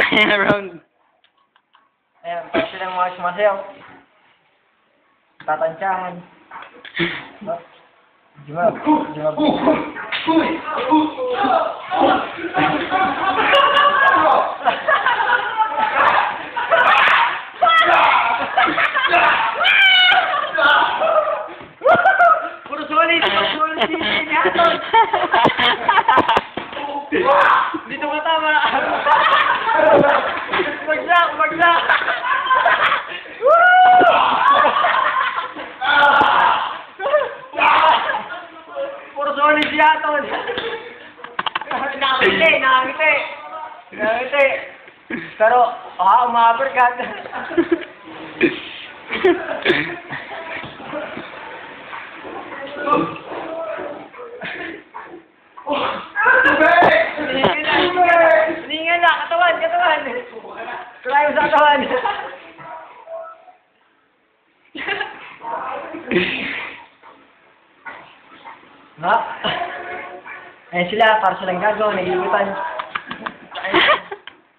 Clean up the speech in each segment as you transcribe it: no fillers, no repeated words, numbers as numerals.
Ayan, round. Ayan, para silang mga sumasayaw. Tatansyahan. Jumab. Puro solid si Haton. Dito ka tama. Bagsak. Puro solid si Haton. Nakangiti. Pero, umaperkat. Hiningan na, katawan. Try mo sa katawan. Ha? Ayan sila, para silang gago, nag-iigitan.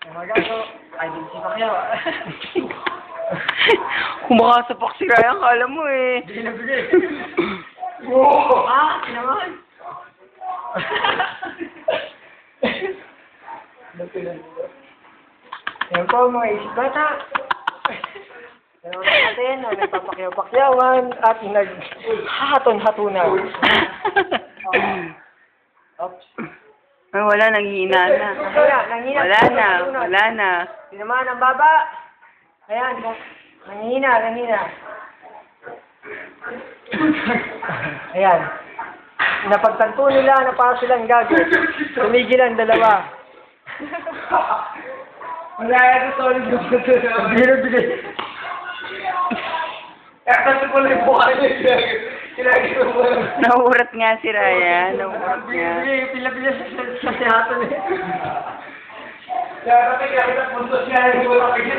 Mga gago, ay din si Pacquiao. Kumakasapak si Ryan, kala mo eh. Bigay na bigay. Naman. Yan po mga isip bata. Ano natin, nagpapakyaw-pakyawan at naghahaton-hatunan. Oops. Ay, wala, nanghihina na. Wala na. Tinamaan ang baba. Ayan, nanghihina. Ayan. Napagtanto nila na para silang gago. Tumigil ang dalawa. Wala ito solid yung bigay. Kasi ko lang po Nauurat nga si Ryan. Pila-pila sa Haton eh. Kaya kasi kahit ang puntos niya, hindi wala kayo.